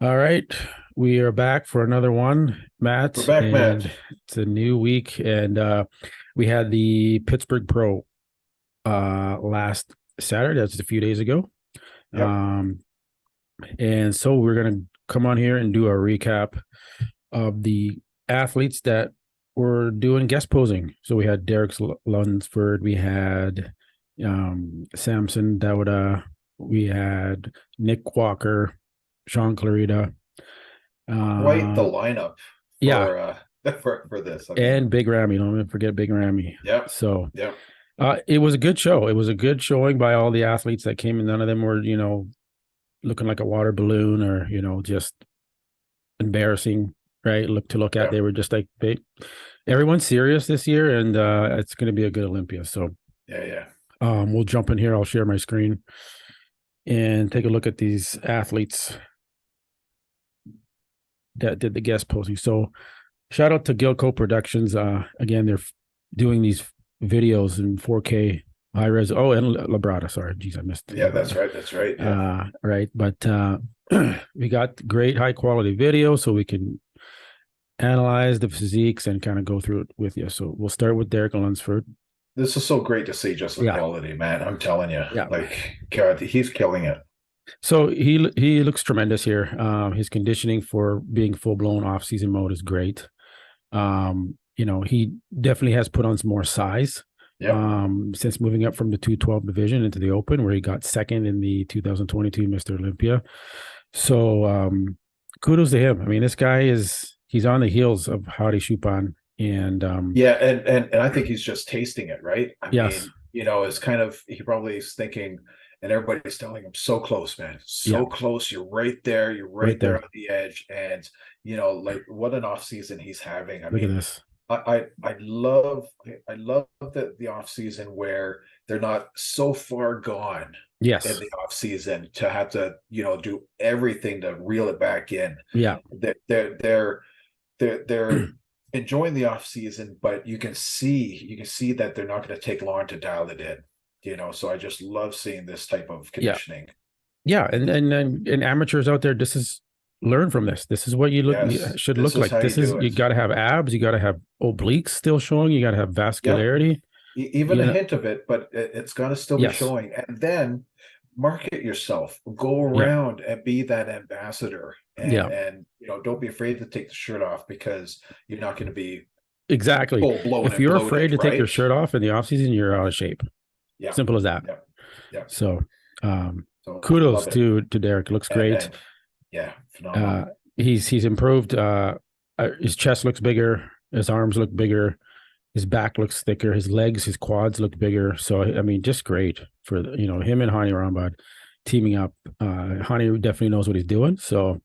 All right, we are back for another one, We're Matt, back, Matt. and it's a new week, and we had the Pittsburgh Pro last Saturday. That's just a few days ago, Yep. um, and so we're gonna come on here and do a recap of the athletes that were doing guest posing. So we had Derek Lunsford, we had Samson Dowda, we had Nick Walker, Sean Clarita. Quite the Uh, lineup yeah, for for this. I mean, and Big Ramy. Don't forget Big Ramy. yep. So Yep. it was a good show. It was a good showing by all the athletes that came, and none of them were, looking like a water balloon or just embarrassing, right? Look at. They Yep. were just like big. Everyone's serious this year, and it's going to be a good Olympia. So Yeah, yeah. we'll jump in here. I'll share my screen and take a look at these athletes that did the guest posing. So shout out to Gilco Productions. Again, they're doing these videos in 4K high res. Oh, and Labrada. Sorry, geez, I missed Yeah, that's Labrada. right. That's right. Yeah. Right, but we got great high quality video, so we can analyze the physiques and kind of go through it with you. So we'll start with Derek Lunsford. This is so great to see just the Yeah, quality, man. I'm telling you. yeah. Like, God, he's killing it. So he looks tremendous here. His conditioning for being full blown off season mode is great. He definitely has put on some more size Yep. since moving up from the 212 division into the open, where he got second in the 2022 Mr. Olympia. So kudos to him. I mean, this guy he's on the heels of Howdy Chupan. And Yeah, and I think he's just tasting it, right? I yes, mean, it's kind of he probably is thinking, and everybody's telling him, so close, man, yeah, so close. You're right right there there. on the edge, and like what an off season he's having. I Look at mean, this. I love the off season where they're not so far gone in Yes. the off season to have to do everything to reel it back in. Yeah. They're enjoying the off season, but you can see that they're not going to take long to dial it in. So I just love seeing this type of Yeah. conditioning. Yeah. And amateurs out there, this is learn from this. This is what you Yes, should this look is like. how you This is do you it. got to have abs, you got to have obliques still showing, you got to have Yep. vascularity. Even You a know, hint of it, but it's got to still be yes. showing. And then market yourself, go Yeah. around and be that ambassador. And Yeah. and don't be afraid to take the shirt off because you're not going to be Exactly. full blown If and you're afraid bloated, to take your right? shirt off in the off season, you're out of shape. Yeah, Simple as that. yeah, yeah. So, So kudos love it. to Derek. Looks great. And yeah, Uh, phenomenal. he's improved. His chest looks bigger. His arms look bigger. His back looks thicker. His legs, his quads look bigger. So I mean, just great for him and Hani Rambad teaming up. Hani definitely knows what he's doing. So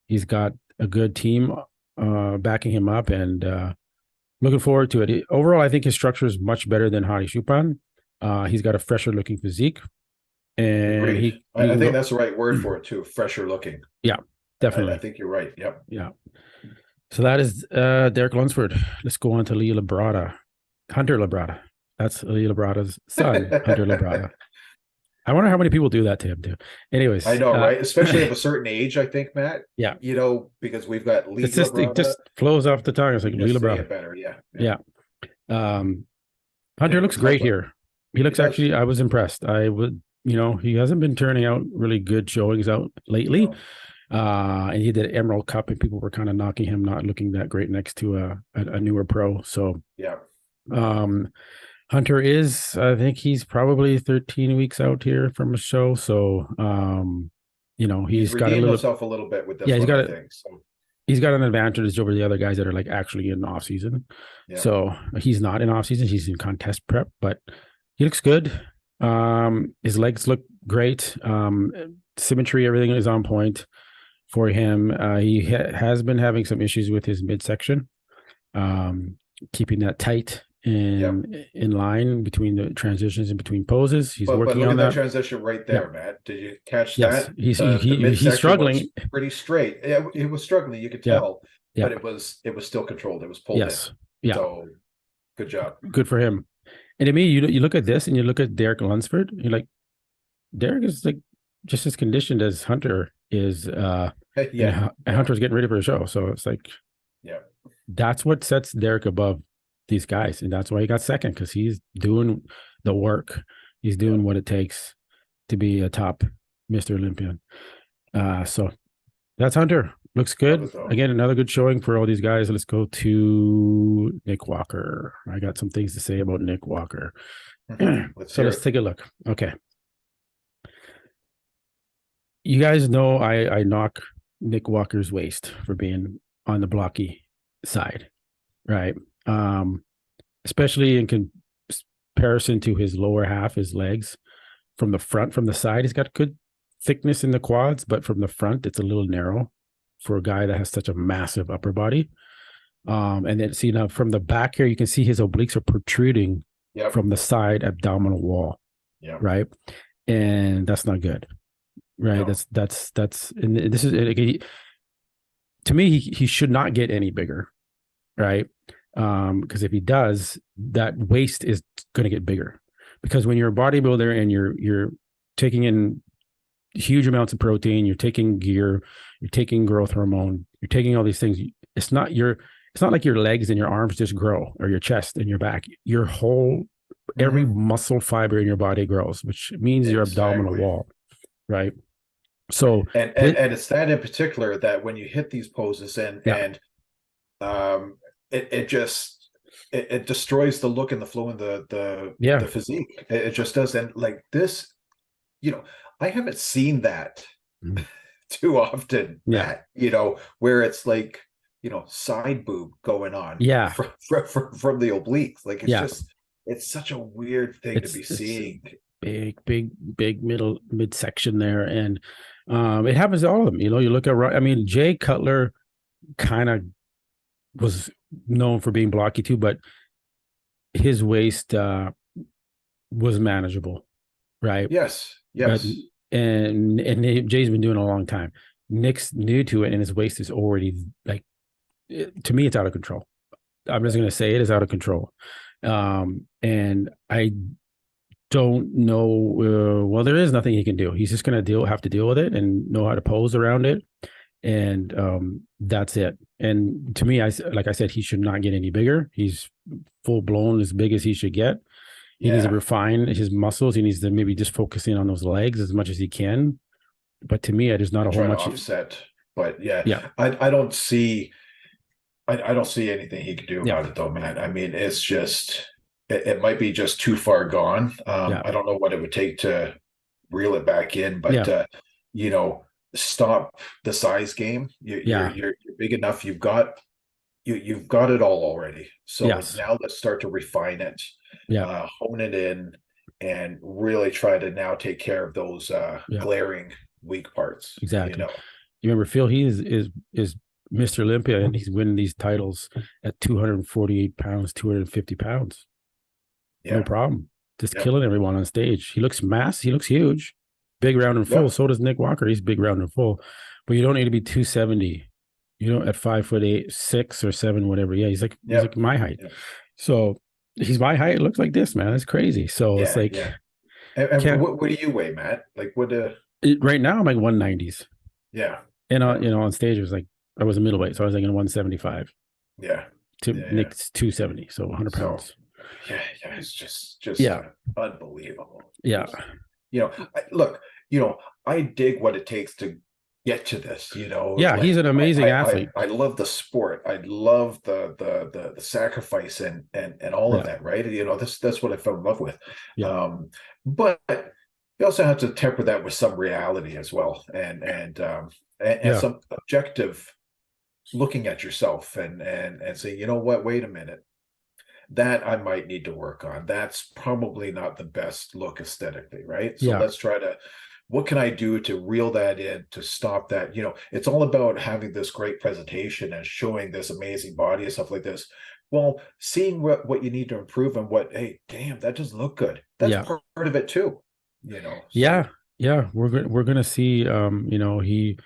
he's got a good team backing him up, and looking forward to it. Overall, I think his structure is much better than Hani Shupan. He's got a fresher looking physique, and Agreed. he I can think go. that's the right word for it too. Fresher looking. Yeah, I definitely. think you're right. Yep. Yeah. So that is Derek Lunsford. Let's go on to Lee Labrada, Hunter Labrada. That's Lee Labrada's son, Hunter Labrada. I wonder how many people do that to him too. I Anyways, know, right? Especially of a certain age, I think, Matt. yeah, Because we've got it's Lee just it Labrada. just flows off the tongue. It's like You Lee just say Labrada. it better. Yeah. Yeah. Yeah. Um, Hunter looks Anyways, great Hunter. here. He He looks does. actually. I was impressed. I would. He hasn't been turning out really good showings out lately. No. And he did Emerald Cup, and people were kind of knocking him not looking that great next to a newer pro. So Yeah. um, Hunter is, I think he's probably 13 weeks out here from a show. So He's he's got a redeemed little, himself a little bit with yeah, this one, I think. So he's got an advantage over the other guys that are like actually in off season. yeah. So he's not in off season; he's in contest prep, but he looks good. His legs look great. Symmetry, everything is on point for him. He has been having some issues with his midsection, keeping that tight Yeah. and in line between the transitions and between poses. He's But working look on at that that. transition right Yeah. there, Matt. Did you catch Yes. that? He's The he's midsection was struggling. pretty straight. Yeah, it was struggling, you could Yeah. tell, Yeah. but it was still controlled. It was pulled in. Yes. Yeah. So good job. Good for him. And to me, you look at this and you look at Derek Lunsford. You're like, Derek is like just as conditioned as Hunter is. Yeah, and yeah, Hunter's getting ready for a show. So it's like, yeah, that's what sets Derek above these guys. And that's why he got second, because he's doing the work. He's yeah. doing what it takes to be a top Mr. Olympian. So that's Hunter. Looks Love good. it though. Again, another good showing for all these guys. Let's go to Nick Walker. I got some things to say about Nick Walker. Let's So hear let's it. take a look. Okay. You guys know I knock Nick Walker's waist for being on the blocky side, right? Um, Especially in comparison to his lower half, his legs. From the front, from the side, he's got good thickness in the quads, but from the front, it's a little narrow for a guy that has such a massive upper body. And then see now from the back here, you can see his obliques are protruding Yep, from the side abdominal wall, yep. right? And that's not good, right? No, That's and this is to me, he should not get any bigger, right? Because if he does, that waist is going to get bigger. Because when you're a bodybuilder and you're taking in huge amounts of protein, you're taking gear, you're taking growth hormone, you're taking all these things. It's not like your legs and your arms just grow, or your chest and your back. Your whole every muscle fiber in your body grows, which means your abdominal exactly. wall, right? So And it's that in particular that when you hit these poses yeah, um it just it destroys the look and the flow and yeah, the physique. It just does. And like this, I haven't seen that too often, yeah, Matt, where it's like, side boob going on yeah, from the obliques. Like yeah. it's such a weird thing to be It's seeing. big midsection there, and it happens to all of them. You look at, I mean, Jay Cutler kind of was known for being blocky too, but his waist was manageable, right? Yes, But yes. Jay's been doing it a long time. Nick's new to it, and his waist is already like, to me, it's out of control. I'm just going to say it is out of control. And I don't know. Well, there is nothing he can do. He's just going to have to deal with it and know how to pose around it. And that's it. And to me, like I said, he should not get any bigger. He's full blown as big as he should get. He needs to Yeah. refine his muscles. He needs to maybe just focus in on those legs as much as he can. But to me, there's not And a whole try to much. offset. But yeah, Yeah. I don't see I don't see anything he can do Yeah. about it though, man. I mean, it's just it might be just too far gone. Yeah. I don't know what it would take to reel it back in, but Yeah. stop the size game. Yeah. You're big enough. You've got it all already. So Yes. now let's start to refine it, Yeah. hone it in, and really try to now take care of those Yeah. glaring weak parts. Exactly. You remember Phil? He is Mr. Olympia, and he's winning these titles at 248 pounds, 250 pounds. Yeah. No problem. Just Yep. killing everyone on stage. He looks he looks huge, big, round, and full. Yep. So does Nick Walker. He's big, round, and full. But you don't need to be 270. At 5'8", 6 or 7, whatever. Yeah, he's like my height. Yep. So he's my height. It looks like this, man. It's crazy. So it's like, Yeah. And what do you weigh, Matt? Like what? Right now I'm like 190s, Yeah. and on stage it was like I was a middleweight, so I was like in 175. Yeah. To Yeah. Nick's 270, so 100 pounds. Yeah. It's just Yeah. unbelievable. Yeah. Look, I dig what it takes to get to this. Yeah, he's an amazing athlete. I love the sport. I love the sacrifice and all of that. Right. That's what I fell in love with. Yeah. But you also have to temper that with some reality as well, and some objective looking at yourself and say, you know what, wait a minute, that I might need to work on. That's probably not the best look aesthetically, right? So let's try to, what can I do to reel that in, to stop that? It's all about having this great presentation and showing this amazing body and stuff like this. Well, seeing what you need to improve and hey, damn, that doesn't look good. That's part of it too. So. Yeah. We're gonna see. He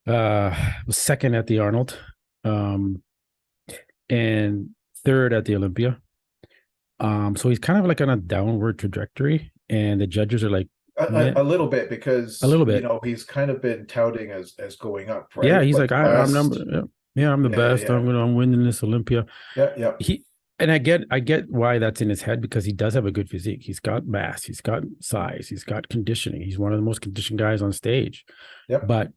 was second at the Arnold, and third at the Olympia. So he's kind of like on a downward trajectory, and the judges are like, A little bit, A because little bit. he's kind of been touting as going up, Yeah, right? he's But like, the I'm last, number. Yeah, yeah, I'm the best. yeah, I'm winning this Olympia. yeah, yeah, He and I get why that's in his head, because he does have a good physique. He's got mass, he's got size, he's got conditioning. He's one of the most conditioned guys on stage. yep. But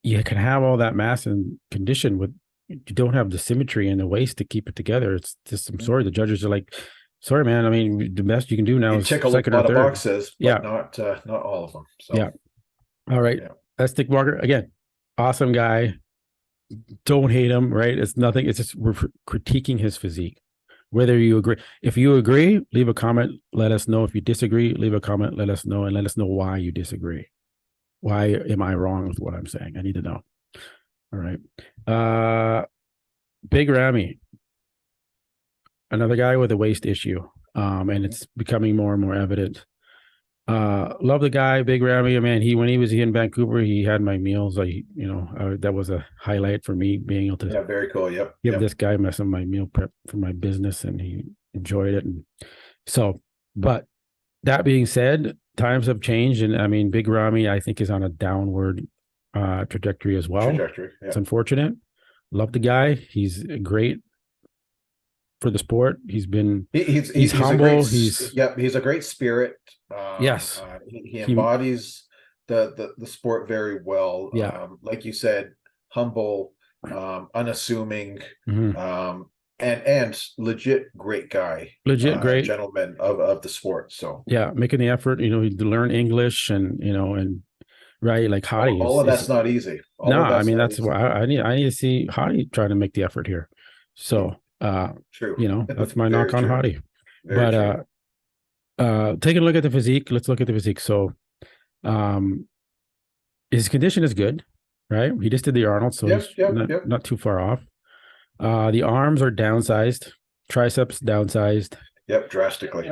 you can have all that mass and condition with you don't have the symmetry in the waist to keep it together. It's just I'm sorry. The judges are like, sorry, man. I mean, the best you can do now You is tick a second or lot of third. boxes, Yeah, but not all of them. So yeah. All right. yeah, That's Dick Walker again. Awesome guy. Don't hate him, right? It's nothing. It's just we're critiquing his physique. Whether you agree, if you agree, leave a comment. Let us know. If you disagree, leave a comment. Let us know, and let us know why you disagree. Why am I wrong with what I'm saying? I need to know. All right. Big Ramy, another guy with a waist issue. And it's becoming more and more evident. Love the guy, Big Ramy. Man, when he was in Vancouver, he had my meals. That was a highlight for me, being able to yeah, very cool. Yep, give yep. this guy some of my meal prep for my business, and he enjoyed it. And so, but that being said, times have changed, and I mean, Big Ramy, I think, is on a downward trajectory as well. Trajectory. Yeah. It's unfortunate. Love the guy. He's great for the sport. He's humble. He's He's a great spirit. yes. He He embodies the sport very well. yeah. Like you said, humble, unassuming, Mhm. And legit great guy, Legit great. gentleman of the sport. So Yeah, making the effort, to learn English, and right, like Hadi all of is that's not easy. All no, of I that's mean not that's easy. why I need to see Hadi trying to make the effort here. So True. that's my knock Very on true. Hadi. Very But true. taking a look at the physique, let's look at the physique. So his condition is good, right? He just did the Arnold, so Yep, he's yep, yep. not too far off. The arms are downsized, triceps downsized. Yep, drastically.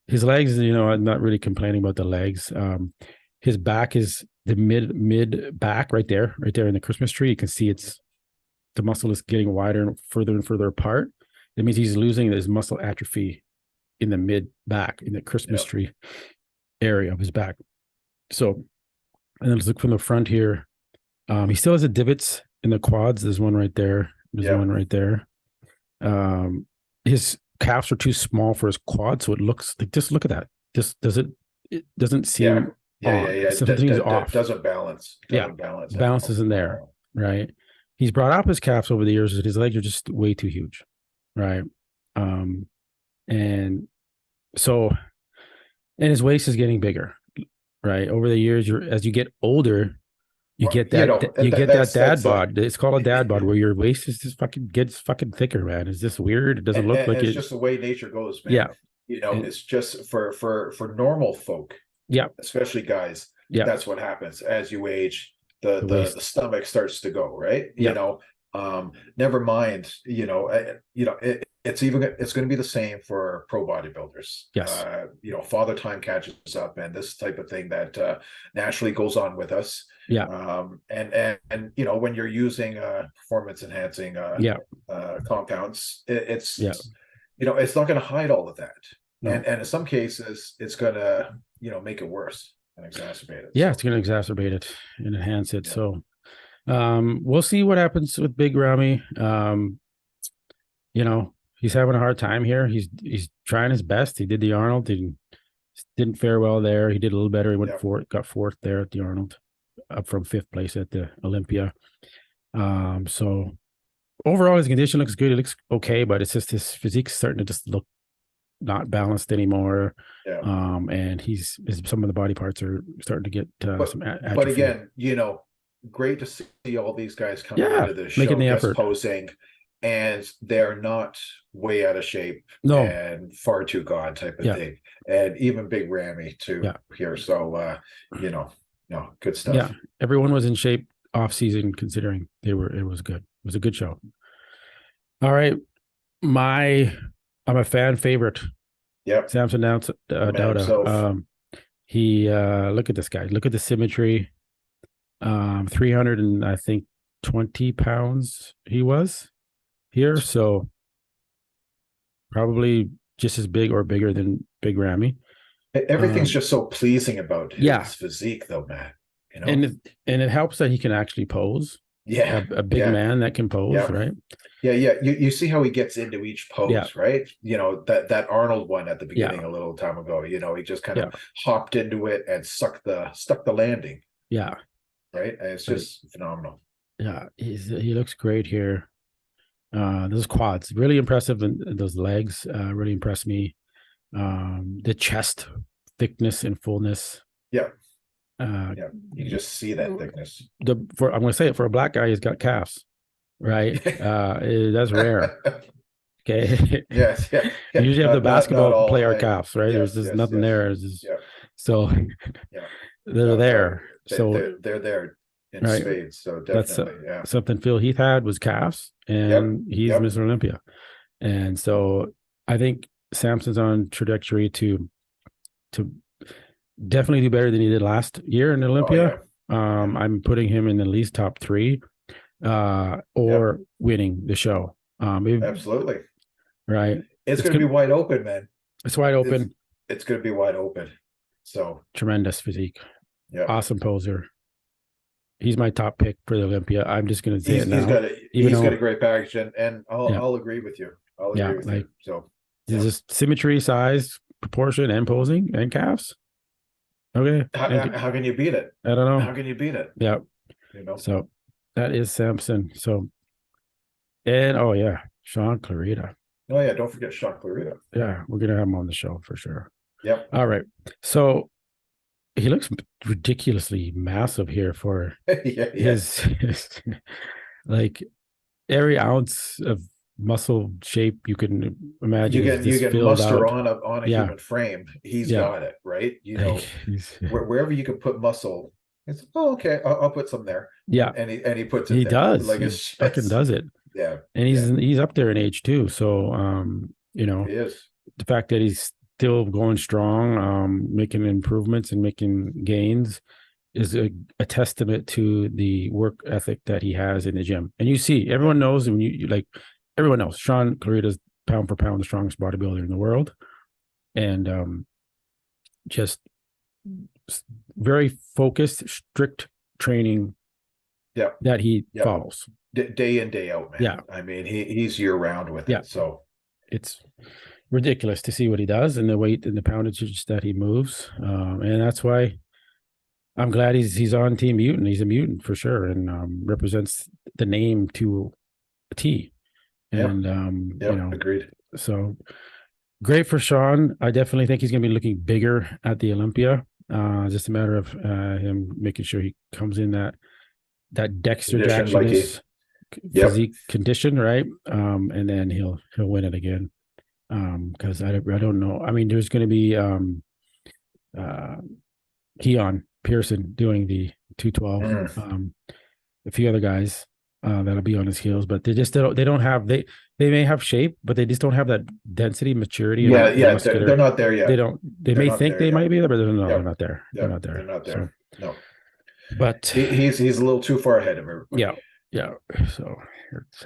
His legs, I'm not really complaining about the legs. His back is the mid back right there in the Christmas tree. You can see the muscle is getting wider and further apart. That means he's losing his muscle atrophy in the mid back, in the Christmas Yep. tree area of his back. So, and then let's look from the front here. He still has the divots in the quads. There's one right there. There's Yep. one right there. His calves are too small for his quad, so it looks like, just look at that. It doesn't seem on. Something's off. Doesn't balance. Yeah, Balance balance isn't there, right? He's brought up his calves over the years, but his legs are just way too huge, right? And so, and his waist is getting bigger, right? Over the years, as you get older, you get that dad bod. It's called a dad bod, where your waist is just gets fucking thicker, man. It's just weird. It doesn't look like it's it. just the way nature goes, man. Yeah, It's just for normal folk. Yeah, especially guys. Yeah, that's what happens as you age. The stomach starts to go, right. Yeah. Never mind. It's going to be the same for pro bodybuilders. Yes. Father time catches up, and this type of thing that naturally goes on with us. Yeah. And when you're using performance enhancing compounds, it's not going to hide all of that. No. And in some cases, it's going to make it worse and exacerbate it. Yeah, it's going to exacerbate it and enhance it. Yeah. So we'll see what happens with Big Ramy. He's having a hard time here. He's trying his best. He did the Arnold. Didn't fare well there. He did a little better. He got fourth there at the Arnold, up from fifth place at the Olympia. So overall, his condition looks good. It looks okay, but it's just his physique's starting to just look not balanced anymore. Yeah. And some of the body parts are starting to get some atrophy. But again, great to see all these guys coming into the show, making the effort, posing, and they're not way out of shape and far too gone type of thing. And even Big Ramy too here. So good stuff. Yeah, everyone was in shape off season, considering it was good. It was a good show. All right, I'm a fan favorite. Yep. Samson Dauda. He look at this guy. Look at the symmetry. 300 and I think 20 pounds he was here. So probably just as big or bigger than Big Ramy. Everything's just so pleasing about Yeah, his physique, though, Matt. You know? And it helps that he can actually pose. Yeah, A big yeah, man that can pose, yeah, right? yeah, yeah. You see how he gets into each Yeah, pose, right? You know, that Arnold one at the yeah, beginning a little time ago. You know, he just kind yeah, of hopped into it and stuck the landing, yeah, right? And it's right. just phenomenal. Yeah, he looks great here. Those quads really impressive, and those legs really impress me. The chest thickness and fullness. Yeah, Uh, yeah. You can just see that thickness. I'm going to say it, for a black guy, he's got calves, right? That's rare. Okay, Yes, yeah, you yeah. usually have the Not basketball all player high. calves, right? There's Yes, just yes, nothing yes. there. It's just, Yeah, so yeah. they're No, there. So they're there in right, spades. So that's definitely, yeah. something Phil Heath had was calves, Yep, and he's yep. Mr. Olympia. And so I think Samson's on trajectory to definitely do better than he did last year in Oh Olympia. yeah, yeah, I'm putting him in at least top three, yep. or winning the show. Absolutely. Right. It's It's going to good. be wide open, man. It's wide It's open. it's going to be wide open. So Tremendous physique. yeah, Awesome poser. He's my top pick for the Olympia. I'm just going to say it now, even he's got though, a great package, and yeah, I'll agree with you. I'll yeah, agree with you. like So it's yeah. just symmetry, size, proportion, and posing and calves. Okay. How can you beat it? I don't know. How can you beat it? Yeah. You know. So that is Samson. So, and oh yeah, Sean Clarita. Oh yeah, don't forget Sean Clarita. Yeah, we're gonna have him on the show for sure. Yep. All right. So he looks ridiculously massive here for Yeah, yeah. his like every ounce of muscle shape you can imagine is You just can filled muster out. on a Yeah, human frame. He's yeah. got it, right? You Like know, he's wherever you can put muscle, it's okay. I'll put some there, yeah, and he puts it he there. does. Like He it's fucking just does it. yeah, And yeah. he's up there in age too. So He is. the fact that he's still going strong, making improvements and making gains is a testament to the work ethic that he has in the gym. And you see, Yeah, everyone knows when you like everyone knows Sean Clarita's pound for pound the strongest bodybuilder in the world. And just very focused, strict training yeah, that he yeah. follows. Day in, day out, man. Yeah. I mean, he's year round with Yeah. it. So It's ridiculous to see what he does and the weight and the poundage that he moves. And that's why I'm glad he's on Team Mutant. He's a mutant for sure, and represents the name to a T. yeah, And yeah, agreed. so great for Sean. I definitely think he's going to be looking bigger at the Olympia. Just a matter of him making sure he comes in that Dexter Condition like he, Jackson's yep. physique condition, right? And then he'll win it again. Because I don't know. I mean, there's going to be Keon Pearson doing the 212. A few other guys that'll be on his heels, but they don't have they may have shape, but they just don't have that density, maturity, and Yeah, the yeah. muscular. They're not there yet. They They're may not think there they yet. might be there, but no, they're Yep, not there. They're yep. not there. They're not So, there. No, but he's a little too far ahead of everybody. yeah, yeah. So it's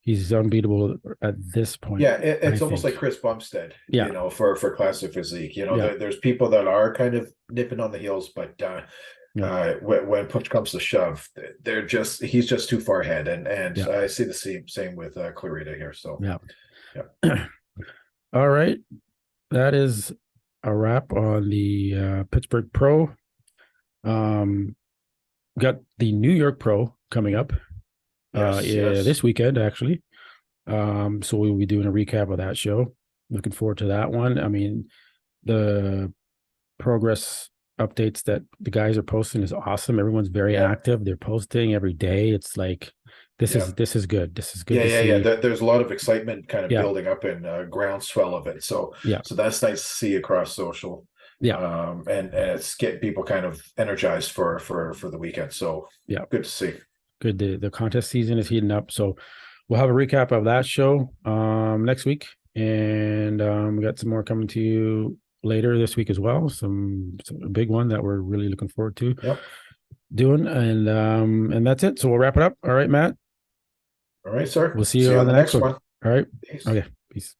he's unbeatable at this point. Yeah, I it's almost think. like Chris Bumstead, Yeah, you know, for classic physique. You know, yeah, there's people that are kind of nipping on the heels, but yeah, when push comes to shove, he's just too far ahead, and yeah, I see the same with Clarita here. So yeah. yeah, All right, that is a wrap on the Pittsburgh Pro. Got the New York Pro coming up yes, yeah, yes, this weekend actually. So we'll be doing a recap of that show. Looking forward to that one. I mean, the progress updates that the guys are posting is awesome. Everyone's very yeah, active. They're posting every day. It's like yeah. this is good. This is good Yeah, to yeah, yeah. see. There's a lot of excitement kind of Yeah, building up and groundswell of it. yeah, So that's nice to see across social. yeah, And it's getting people kind of energized for the weekend. So yeah. good to see. Good. The contest season is heating up. So we'll have a recap of that show next week. And we got some more coming to you later this week as well. Some a big one that we're really looking forward to Yep. doing. And that's it. So we'll wrap it up. All right, Matt. All right, sir. We'll see See you you on on the the next next one. one. All right. Peace. Okay. Peace.